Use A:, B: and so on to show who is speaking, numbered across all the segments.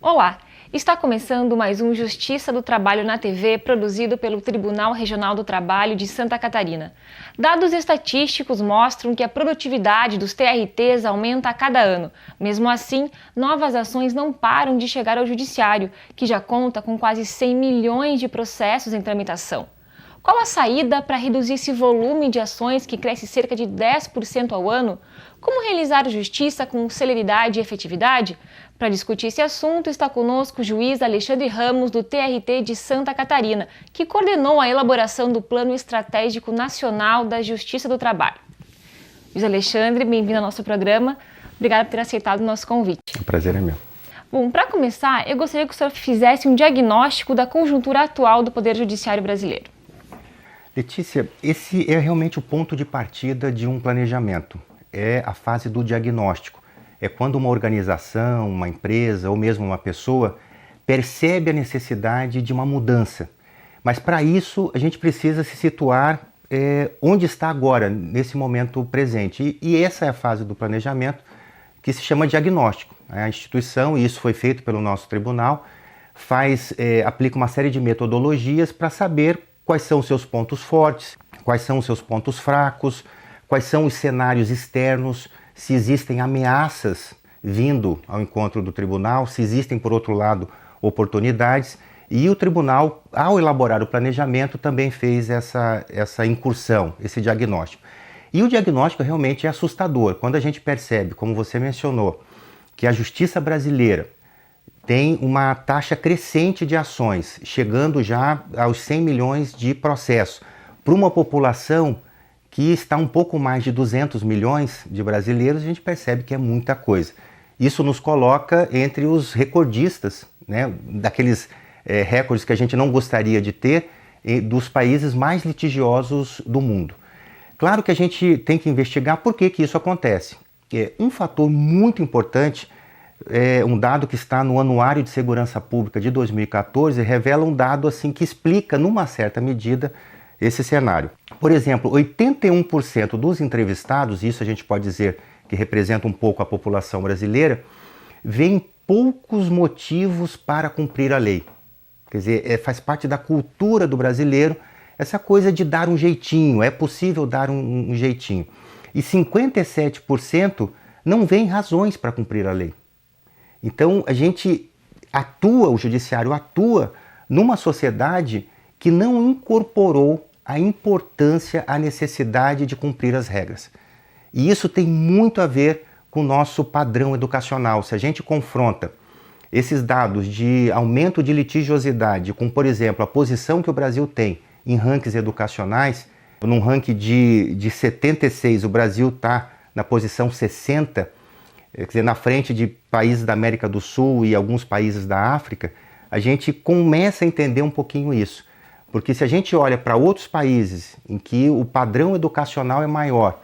A: Olá! Está começando mais um Justiça do Trabalho na TV, produzido pelo Tribunal Regional do Trabalho de Santa Catarina. Dados estatísticos mostram que a produtividade dos TRTs aumenta a cada ano. Mesmo assim, novas ações não param de chegar ao Judiciário, que já conta com quase 100 milhões de processos em tramitação. Qual a saída para reduzir esse volume de ações que cresce cerca de 10% ao ano? Como realizar justiça com celeridade e efetividade? Para discutir esse assunto, está conosco o juiz Alexandre Ramos, do TRT de Santa Catarina, que coordenou a elaboração do Plano Estratégico Nacional da Justiça do Trabalho. Juiz Alexandre, bem-vindo ao nosso programa. Obrigada por ter aceitado o nosso convite.
B: O prazer é meu.
A: Bom, para começar, eu gostaria que o senhor fizesse um diagnóstico da conjuntura atual do Poder Judiciário brasileiro.
B: Letícia, esse é realmente o ponto de partida de um planejamento. É a fase do diagnóstico. É quando uma organização, uma empresa ou mesmo uma pessoa percebe a necessidade de uma mudança. Mas para isso a gente precisa se situar onde está agora, nesse momento presente. E essa é a fase do planejamento que se chama diagnóstico. A instituição, e isso foi feito pelo nosso tribunal, aplica uma série de metodologias para saber quais são os seus pontos fortes, quais são os seus pontos fracos, quais são os cenários externos, se existem ameaças vindo ao encontro do tribunal, se existem, por outro lado, oportunidades. E o tribunal, ao elaborar o planejamento, também fez essa incursão, esse diagnóstico. E o diagnóstico realmente é assustador. Quando a gente percebe, como você mencionou, que a justiça brasileira tem uma taxa crescente de ações, chegando já aos 100 milhões de processos, para uma população que está um pouco mais de 200 milhões de brasileiros, a gente percebe que é muita coisa. Isso nos coloca entre os recordistas, né, daqueles recordes que a gente não gostaria de ter, dos países mais litigiosos do mundo. Claro que a gente tem que investigar por que isso acontece. Um fator muito importante, um dado que está no Anuário de Segurança Pública de 2014, revela um dado assim que explica, numa certa medida, esse cenário. Por exemplo, 81% dos entrevistados, isso a gente pode dizer que representa um pouco a população brasileira, veem poucos motivos para cumprir a lei. Quer dizer, faz parte da cultura do brasileiro essa coisa de dar um jeitinho, é possível dar um jeitinho. E 57% não veem razões para cumprir a lei. Então a gente atua, o judiciário atua numa sociedade que não incorporou a importância, a necessidade de cumprir as regras. E isso tem muito a ver com o nosso padrão educacional. Se a gente confronta esses dados de aumento de litigiosidade com, por exemplo, a posição que o Brasil tem em rankings educacionais, num ranking de 76, o Brasil está na posição 60, quer dizer, na frente de países da América do Sul e alguns países da África, a gente começa a entender um pouquinho isso. Porque se a gente olha para outros países em que o padrão educacional é maior,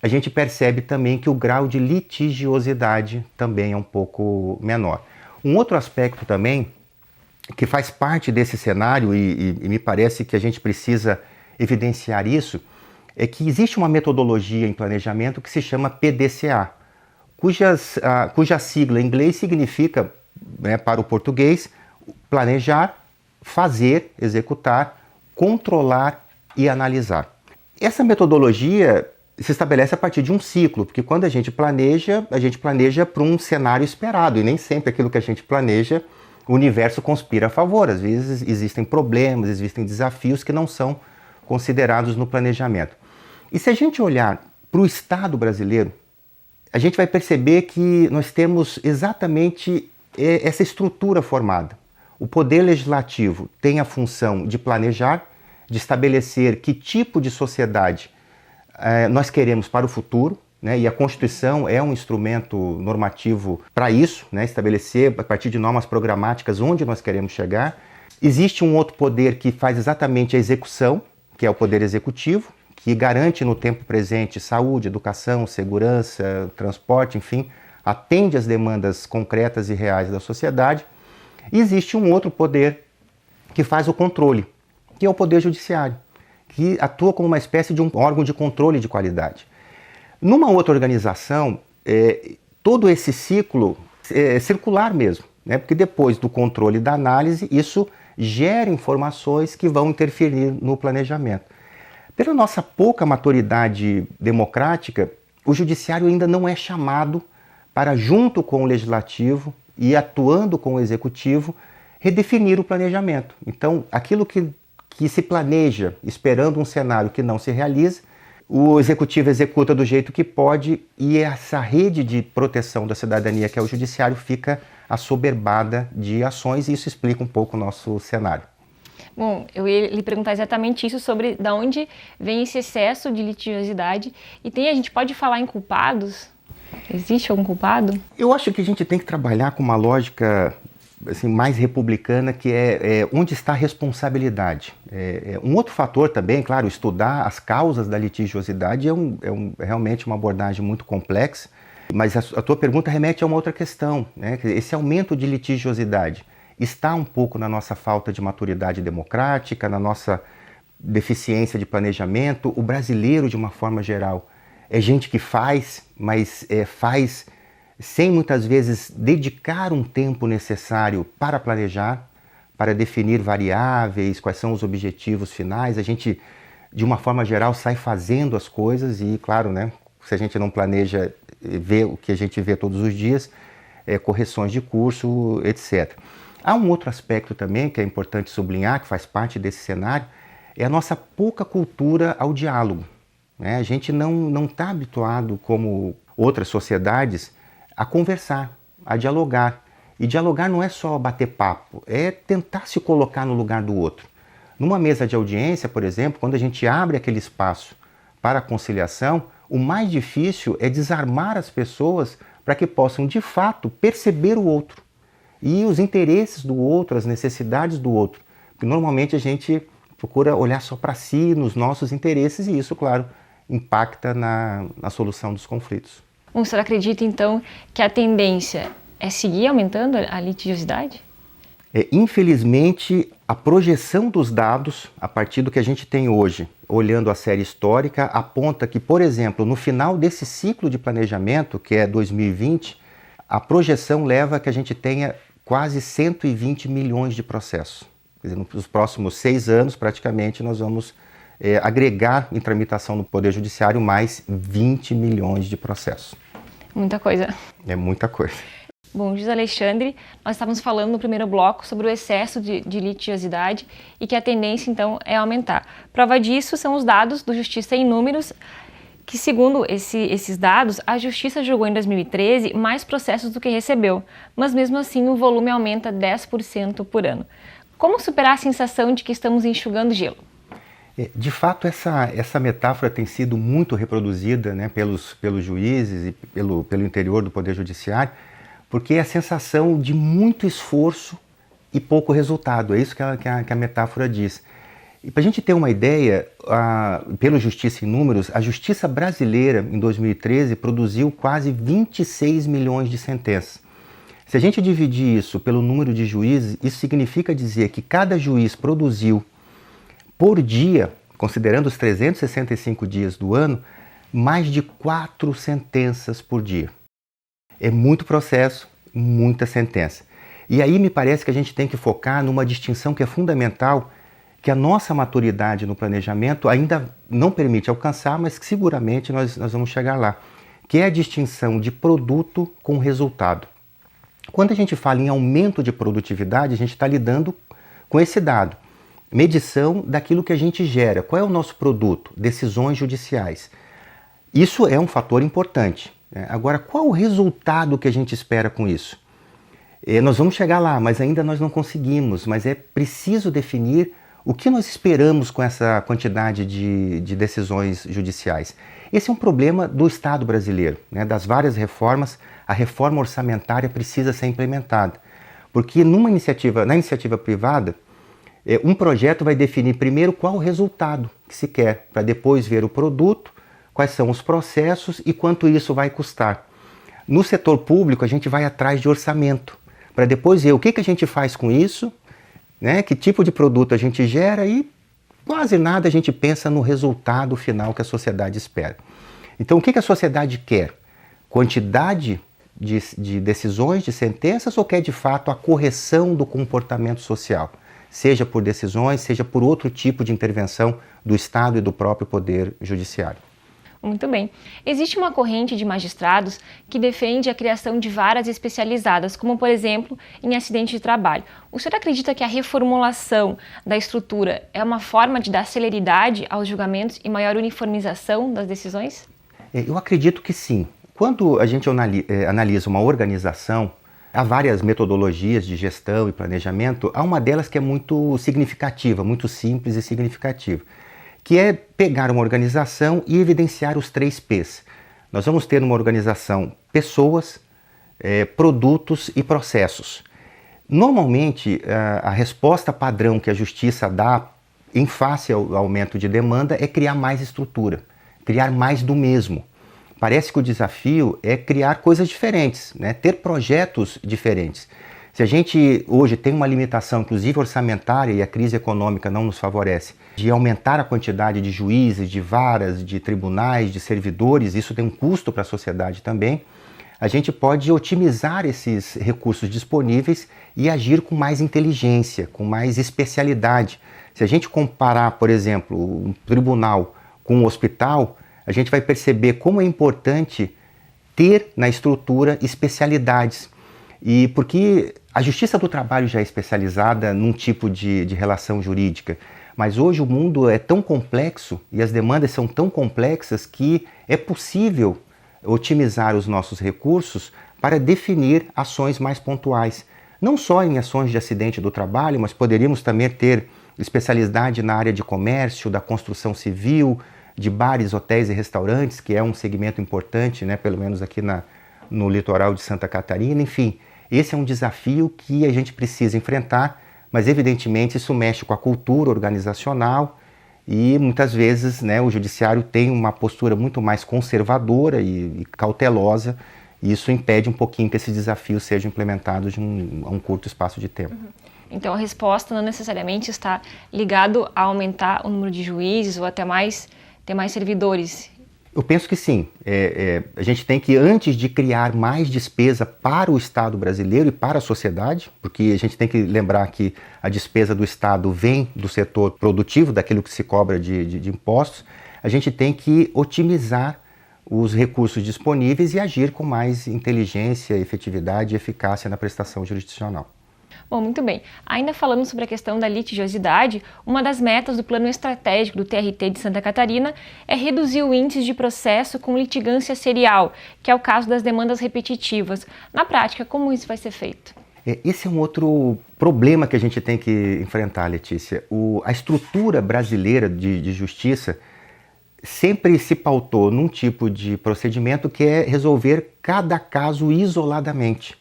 B: a gente percebe também que o grau de litigiosidade também é um pouco menor. Um outro aspecto também, que faz parte desse cenário, e me parece que a gente precisa evidenciar isso, é que existe uma metodologia em planejamento que se chama PDCA, cuja sigla em inglês significa, para o português, planejar, fazer, executar, controlar e analisar. Essa metodologia se estabelece a partir de um ciclo, porque quando a gente planeja para um cenário esperado, e nem sempre aquilo que a gente planeja, o universo conspira a favor. Às vezes existem problemas, existem desafios que não são considerados no planejamento. E se a gente olhar para o Estado brasileiro, a gente vai perceber que nós temos exatamente essa estrutura formada. O Poder Legislativo tem a função de planejar, de estabelecer que tipo de sociedade nós queremos para o futuro, né? E a Constituição é um instrumento normativo para isso, né? Estabelecer a partir de normas programáticas onde nós queremos chegar. Existe um outro poder que faz exatamente a execução, que é o Poder Executivo, que garante no tempo presente saúde, educação, segurança, transporte, enfim, atende às demandas concretas e reais da sociedade. E existe um outro poder que faz o controle, que é o Poder Judiciário, que atua como uma espécie de um órgão de controle de qualidade. Numa outra organização, todo esse ciclo é circular mesmo. né? Porque depois do controle e da análise, isso gera informações que vão interferir no planejamento. Pela nossa pouca maturidade democrática, o judiciário ainda não é chamado para, junto com o legislativo e atuando com o executivo, redefinir o planejamento. Então, aquilo que se planeja esperando um cenário que não se realiza, o executivo executa do jeito que pode e essa rede de proteção da cidadania, que é o judiciário, fica assoberbada de ações, e isso explica um pouco o nosso cenário.
A: Bom, eu ia lhe perguntar exatamente isso, sobre de onde vem esse excesso de litigiosidade. E a gente pode falar em culpados? Existe algum culpado?
B: Eu acho que a gente tem que trabalhar com uma lógica assim, mais republicana, que é onde está a responsabilidade. Um outro fator também, claro, estudar as causas da litigiosidade é realmente uma abordagem muito complexa, mas a tua pergunta remete a uma outra questão, né? Esse aumento de litigiosidade está um pouco na nossa falta de maturidade democrática, na nossa deficiência de planejamento. O brasileiro, de uma forma geral, é gente que faz, mas faz sem muitas vezes dedicar um tempo necessário para planejar, para definir variáveis, quais são os objetivos finais. A gente, de uma forma geral, sai fazendo as coisas e, claro, né, se a gente não planeja, vê o que a gente vê todos os dias, correções de curso, etc. Há um outro aspecto também que é importante sublinhar, que faz parte desse cenário, é a nossa pouca cultura ao diálogo, né? A gente não está habituado, como outras sociedades, a conversar, a dialogar. E dialogar não é só bater papo, é tentar se colocar no lugar do outro. Numa mesa de audiência, por exemplo, quando a gente abre aquele espaço para a conciliação, o mais difícil é desarmar as pessoas para que possam, de fato, perceber o outro e os interesses do outro, as necessidades do outro. Porque normalmente a gente procura olhar só para si, nos nossos interesses, e isso, claro, impacta na solução dos conflitos.
A: O senhor acredita, então, que a tendência é seguir aumentando a litigiosidade?
B: Infelizmente, a projeção dos dados, a partir do que a gente tem hoje, olhando a série histórica, aponta que, por exemplo, no final desse ciclo de planejamento, que é 2020, a projeção leva a que a gente tenha quase 120 milhões de processos. Quer dizer, nos próximos 6 anos, praticamente, nós vamos agregar em tramitação no Poder Judiciário mais 20 milhões de processos.
A: Muita coisa.
B: É muita coisa.
A: Bom, José Alexandre, nós estávamos falando no primeiro bloco sobre o excesso de litigiosidade e que a tendência, então, é aumentar. Prova disso são os dados do Justiça em Números, que, segundo esses dados, a Justiça julgou em 2013 mais processos do que recebeu, mas mesmo assim o volume aumenta 10% por ano. Como superar a sensação de que estamos enxugando gelo?
B: De fato, essa metáfora tem sido muito reproduzida, né, pelos juízes e pelo interior do Poder Judiciário, porque é a sensação de muito esforço e pouco resultado. É isso que a metáfora diz. E para a gente ter uma ideia, pelo Justiça em Números, a Justiça brasileira, em 2013, produziu quase 26 milhões de sentenças. Se a gente dividir isso pelo número de juízes, isso significa dizer que cada juiz produziu por dia, considerando os 365 dias do ano, mais de 4 sentenças por dia. É muito processo, muita sentença. E aí me parece que a gente tem que focar numa distinção que é fundamental, que a nossa maturidade no planejamento ainda não permite alcançar, mas que seguramente nós vamos chegar lá, que é a distinção de produto com resultado. Quando a gente fala em aumento de produtividade, a gente está lidando com esse dado. Medição daquilo que a gente gera. Qual é o nosso produto? Decisões judiciais. Isso é um fator importante. Agora, qual o resultado que a gente espera com isso? Nós vamos chegar lá, mas ainda nós não conseguimos. Mas é preciso definir o que nós esperamos com essa quantidade de decisões judiciais. Esse é um problema do Estado brasileiro, né? Das várias reformas, a reforma orçamentária precisa ser implementada. Porque na iniciativa privada, um projeto vai definir primeiro qual o resultado que se quer, para depois ver o produto, quais são os processos e quanto isso vai custar. No setor público, a gente vai atrás de orçamento, para depois ver o que a gente faz com isso, né, que tipo de produto a gente gera e quase nada a gente pensa no resultado final que a sociedade espera. Então, o que a sociedade quer? Quantidade de decisões, de sentenças, ou quer de fato a correção do comportamento social, seja por decisões, seja por outro tipo de intervenção do Estado e do próprio Poder Judiciário?
A: Muito bem. Existe uma corrente de magistrados que defende a criação de varas especializadas, como, por exemplo, em acidente de trabalho. O senhor acredita que a reformulação da estrutura é uma forma de dar celeridade aos julgamentos e maior uniformização das decisões?
B: Eu acredito que sim. Quando a gente analisa uma organização, há várias metodologias de gestão e planejamento. Há uma delas que é muito significativa, muito simples e significativa, que é pegar uma organização e evidenciar os 3 P's. Nós vamos ter numa organização pessoas, produtos e processos. Normalmente, a resposta padrão que a justiça dá em face ao aumento de demanda é criar mais estrutura, criar mais do mesmo. Parece que o desafio é criar coisas diferentes, né? Ter projetos diferentes. Se a gente hoje tem uma limitação, inclusive orçamentária, e a crise econômica não nos favorece, de aumentar a quantidade de juízes, de varas, de tribunais, de servidores, isso tem um custo para a sociedade também, a gente pode otimizar esses recursos disponíveis e agir com mais inteligência, com mais especialidade. Se a gente comparar, por exemplo, um tribunal com um hospital, a gente vai perceber como é importante ter na estrutura especialidades. E porque a Justiça do Trabalho já é especializada num tipo de relação jurídica, mas hoje o mundo é tão complexo e as demandas são tão complexas que é possível otimizar os nossos recursos para definir ações mais pontuais. Não só em ações de acidente do trabalho, mas poderíamos também ter especialidade na área de comércio, da construção civil, de bares, hotéis e restaurantes, que é um segmento importante, né, pelo menos aqui no litoral de Santa Catarina. Enfim, esse é um desafio que a gente precisa enfrentar, mas evidentemente isso mexe com a cultura organizacional e muitas vezes, né, o judiciário tem uma postura muito mais conservadora e cautelosa, e isso impede um pouquinho que esses desafios sejam implementados a um curto espaço de tempo.
A: Então a resposta não necessariamente está ligado a aumentar o número de juízes ou até ter mais servidores.
B: Eu penso que sim. A gente tem que, antes de criar mais despesa para o Estado brasileiro e para a sociedade, porque a gente tem que lembrar que a despesa do Estado vem do setor produtivo, daquilo que se cobra de impostos, a gente tem que otimizar os recursos disponíveis e agir com mais inteligência, efetividade e eficácia na prestação jurisdicional.
A: Bom, muito bem. Ainda falando sobre a questão da litigiosidade, uma das metas do Plano Estratégico do TRT de Santa Catarina é reduzir o índice de processo com litigância serial, que é o caso das demandas repetitivas. Na prática, como isso vai ser feito?
B: Esse é um outro problema que a gente tem que enfrentar, Letícia. A estrutura brasileira de justiça sempre se pautou num tipo de procedimento que é resolver cada caso isoladamente,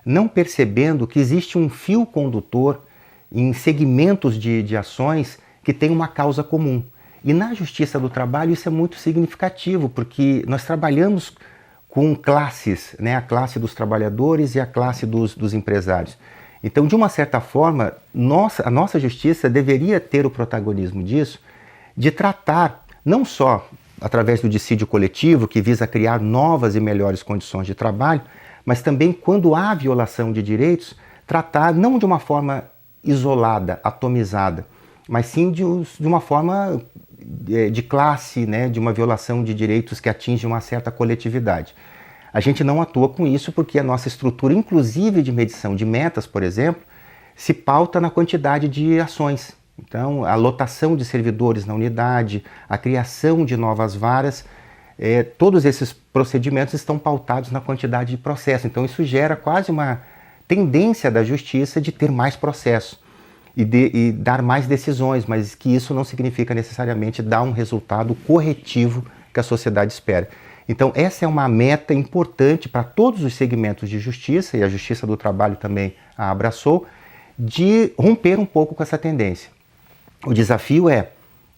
B: não percebendo que existe um fio condutor em segmentos de ações que tem uma causa comum. E na Justiça do Trabalho isso é muito significativo, porque nós trabalhamos com classes, né? A classe dos trabalhadores e a classe dos empresários. Então, de uma certa forma, a nossa justiça deveria ter o protagonismo disso, de tratar não só através do dissídio coletivo, que visa criar novas e melhores condições de trabalho, mas também, quando há violação de direitos, tratar não de uma forma isolada, atomizada, mas sim de uma forma de classe, né, de uma violação de direitos que atinge uma certa coletividade. A gente não atua com isso porque a nossa estrutura, inclusive de medição de metas, por exemplo, se pauta na quantidade de ações. Então, a lotação de servidores na unidade, a criação de novas varas, todos esses procedimentos estão pautados na quantidade de processo. Então, isso gera quase uma tendência da justiça de ter mais processo e dar mais decisões, mas que isso não significa necessariamente dar um resultado corretivo que a sociedade espera. Então, essa é uma meta importante para todos os segmentos de justiça, e a Justiça do Trabalho também a abraçou, de romper um pouco com essa tendência. O desafio é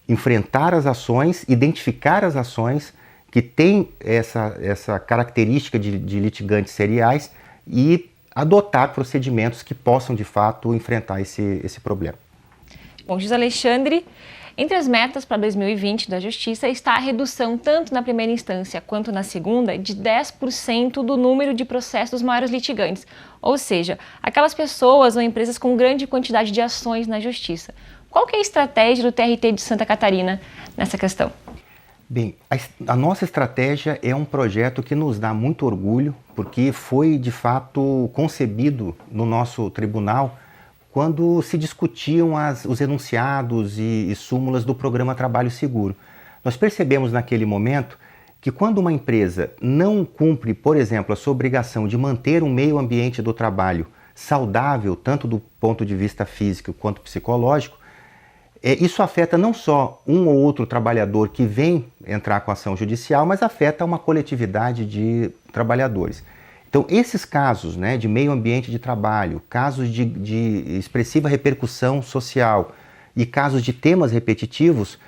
B: enfrentar as ações, identificar as ações que têm essa característica de litigantes seriais e adotar procedimentos que possam, de fato, enfrentar esse problema.
A: Bom, José Alexandre, Entre as metas para 2020 da Justiça está a redução, tanto na primeira instância quanto na segunda, de 10% do número de processos dos maiores litigantes, ou seja, aquelas pessoas ou empresas com grande quantidade de ações na Justiça. Qual que é a estratégia do TRT de Santa Catarina nessa questão?
B: Bem, a nossa estratégia é um projeto que nos dá muito orgulho, porque foi de fato concebido no nosso tribunal quando se discutiam os enunciados e súmulas do programa Trabalho Seguro. Nós percebemos naquele momento que quando uma empresa não cumpre, por exemplo, a sua obrigação de manter um meio ambiente do trabalho saudável, tanto do ponto de vista físico quanto psicológico, isso afeta não só um ou outro trabalhador que vem entrar com ação judicial, mas afeta uma coletividade de trabalhadores. Então, esses casos, né, de meio ambiente de trabalho, casos de expressiva repercussão social e casos de temas repetitivos,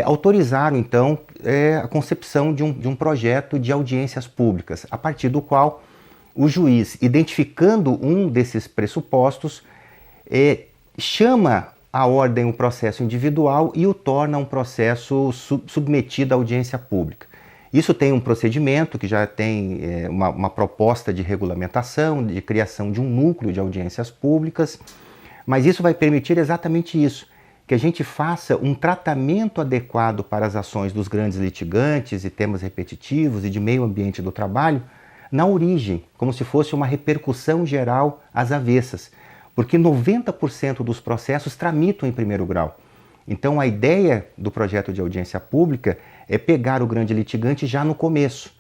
B: autorizaram, então, a concepção de um projeto de audiências públicas, a partir do qual o juiz, identificando um desses pressupostos, chama à ordem o processo individual e o torna um processo submetido à audiência pública. Isso tem um procedimento que já tem uma proposta de regulamentação, de criação de um núcleo de audiências públicas, mas isso vai permitir exatamente isso, que a gente faça um tratamento adequado para as ações dos grandes litigantes e temas repetitivos e de meio ambiente do trabalho na origem, como se fosse uma repercussão geral às avessas, porque 90% dos processos tramitam em primeiro grau. Então a ideia do projeto de audiência pública é pegar o grande litigante já no começo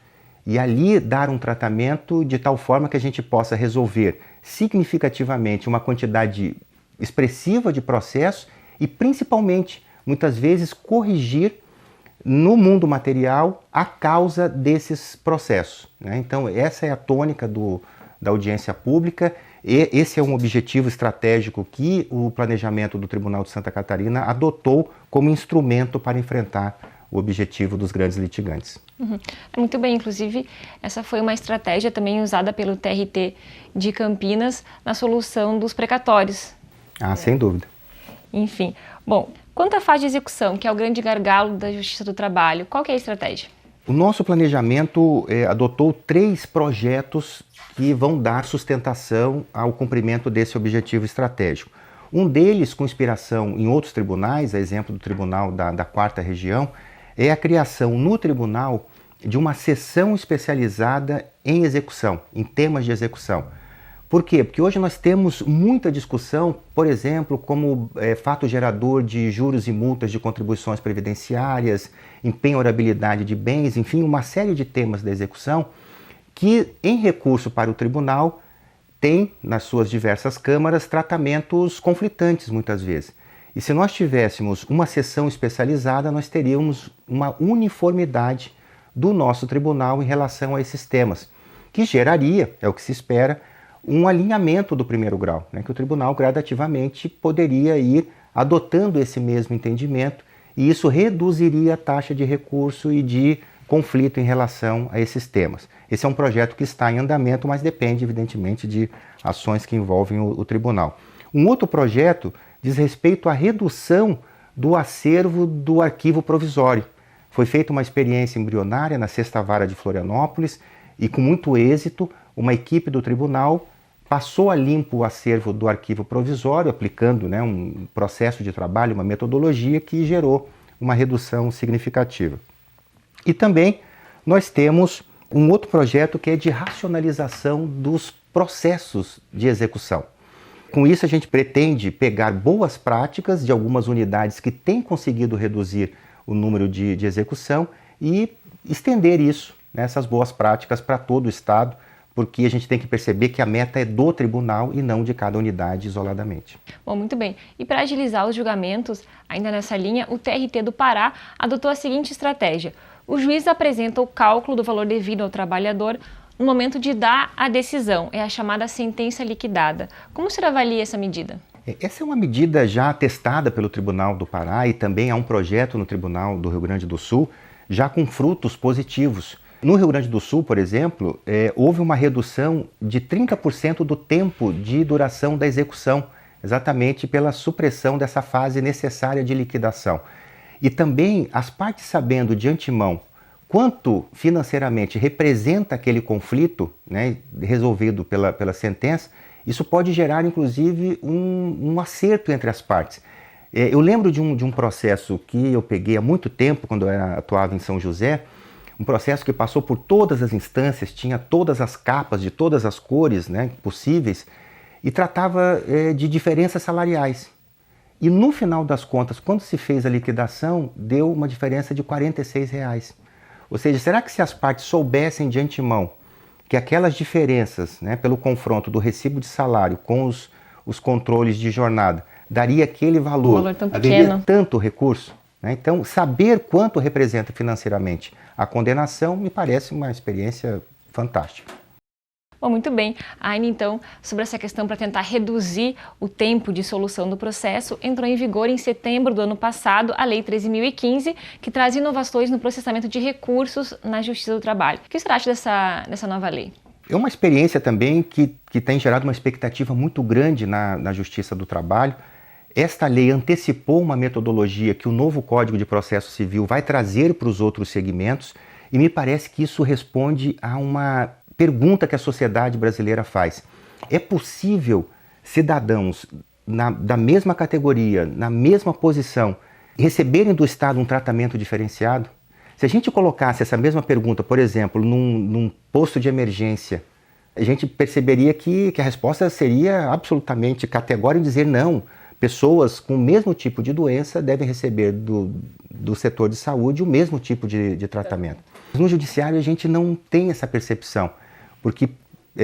B: e ali dar um tratamento de tal forma que a gente possa resolver significativamente uma quantidade expressiva de processos e principalmente, muitas vezes, corrigir no mundo material a causa desses processos, né? Então essa é a tônica da audiência pública. E esse é um objetivo estratégico que o planejamento do Tribunal de Santa Catarina adotou como instrumento para enfrentar o objetivo dos grandes litigantes.
A: Muito bem, inclusive essa foi uma estratégia também usada pelo TRT de Campinas na solução dos precatórios.
B: Sem dúvida.
A: Enfim, bom, quanto à fase de execução, que é o grande gargalo da Justiça do Trabalho, qual que é a estratégia?
B: O nosso planejamento adotou 3 projetos que vão dar sustentação ao cumprimento desse objetivo estratégico. Um deles, com inspiração em outros tribunais, a exemplo do Tribunal da 4ª Região, é a criação no tribunal de uma seção especializada em execução, em temas de execução. Por quê? Porque hoje nós temos muita discussão, por exemplo, como fato gerador de juros e multas de contribuições previdenciárias, empenhorabilidade de bens, enfim, uma série de temas da execução que, em recurso para o tribunal, tem, nas suas diversas câmaras, tratamentos conflitantes muitas vezes. E se nós tivéssemos uma seção especializada, nós teríamos uma uniformidade do nosso tribunal em relação a esses temas, que geraria, é o que se espera, um alinhamento do primeiro grau, né, que o tribunal gradativamente poderia ir adotando esse mesmo entendimento e isso reduziria a taxa de recurso e de conflito em relação a esses temas. Esse é um projeto que está em andamento, mas depende, evidentemente, de ações que envolvem o tribunal. Um outro projeto diz respeito à redução do acervo do arquivo provisório. Foi feita uma experiência embrionária na 6ª Vara de Florianópolis e, com muito êxito, uma equipe do tribunal passou a limpo o acervo do arquivo provisório, aplicando, né, um processo de trabalho, uma metodologia que gerou uma redução significativa. E também nós temos um outro projeto que é de racionalização dos processos de execução. Com isso a gente pretende pegar boas práticas de algumas unidades que têm conseguido reduzir o número de execução e estender isso, né, essas boas práticas para todo o Estado, porque a gente tem que perceber que a meta é do tribunal e não de cada unidade isoladamente.
A: Bom, muito bem. E para agilizar os julgamentos, ainda nessa linha, o TRT do Pará adotou a seguinte estratégia. O juiz apresenta o cálculo do valor devido ao trabalhador no momento de dar a decisão, é a chamada sentença liquidada. Como se avalia essa medida?
B: Essa é uma medida já testada pelo Tribunal do Pará e também há um projeto no Tribunal do Rio Grande do Sul, já com frutos positivos. No Rio Grande do Sul, por exemplo, houve uma redução de 30% do tempo de duração da execução, exatamente pela supressão dessa fase necessária de liquidação. E também as partes sabendo de antemão quanto financeiramente representa aquele conflito, né, resolvido pela sentença, isso pode gerar inclusive um acerto entre as partes. Eu lembro de um processo que eu peguei há muito tempo, quando eu atuava em São José, um processo que passou por todas as instâncias, tinha todas as capas de todas as cores, né, possíveis, e tratava de diferenças salariais. E no final das contas, quando se fez a liquidação, deu uma diferença de R$ 46. Ou seja, será que se as partes soubessem de antemão que aquelas diferenças, né, pelo confronto do recibo de salário com os controles de jornada, daria aquele valor
A: tão
B: haveria
A: pequeno,
B: tanto recurso? Né? Então, saber quanto representa financeiramente a condenação me parece uma experiência fantástica.
A: Bom, muito bem. Ainda então, sobre essa questão para tentar reduzir o tempo de solução do processo, entrou em vigor em setembro do ano passado a Lei 13.015, que traz inovações no processamento de recursos na Justiça do Trabalho. O que você acha dessa nova lei?
B: É uma experiência também que tem gerado uma expectativa muito grande na Justiça do Trabalho. Esta lei antecipou uma metodologia que o novo Código de Processo Civil vai trazer para os outros segmentos e me parece que isso responde a uma pergunta que a sociedade brasileira faz. É possível cidadãos da mesma categoria, na mesma posição, receberem do Estado um tratamento diferenciado? Se a gente colocasse essa mesma pergunta, por exemplo, num posto de emergência, a gente perceberia que a resposta seria absolutamente categórica em dizer não. Pessoas com o mesmo tipo de doença devem receber do setor de saúde o mesmo tipo de tratamento. No judiciário a gente não tem essa percepção, porque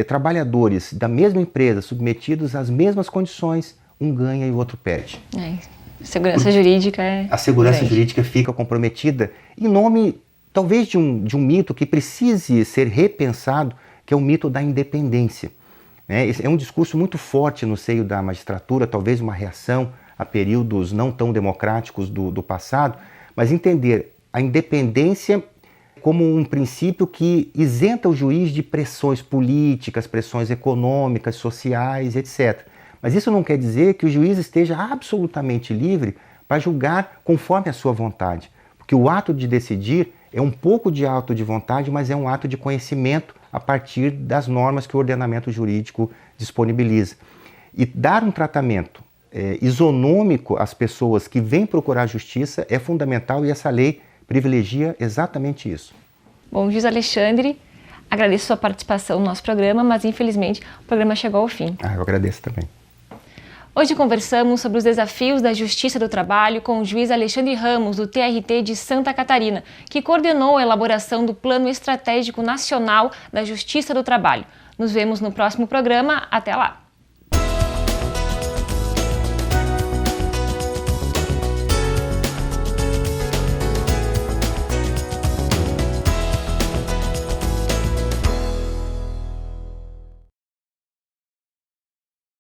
B: trabalhadores da mesma empresa submetidos às mesmas condições, um ganha e o outro perde.
A: Segurança jurídica
B: A segurança jurídica fica comprometida em nome, talvez, de um mito que precise ser repensado, que é o mito da independência. É um discurso muito forte no seio da magistratura, talvez uma reação a períodos não tão democráticos do passado, mas entender a independência como um princípio que isenta o juiz de pressões políticas, pressões econômicas, sociais, etc. Mas isso não quer dizer que o juiz esteja absolutamente livre para julgar conforme a sua vontade, porque o ato de decidir é um pouco de ato de vontade, mas é um ato de conhecimento a partir das normas que o ordenamento jurídico disponibiliza. E dar um tratamento isonômico às pessoas que vêm procurar justiça é fundamental e essa lei privilegia exatamente isso.
A: Bom, juiz Alexandre, agradeço sua participação no nosso programa, mas infelizmente o programa chegou ao fim.
B: Eu agradeço também.
A: Hoje conversamos sobre os desafios da Justiça do Trabalho com o juiz Alexandre Ramos, do TRT de Santa Catarina, que coordenou a elaboração do Plano Estratégico Nacional da Justiça do Trabalho. Nos vemos no próximo programa. Até lá!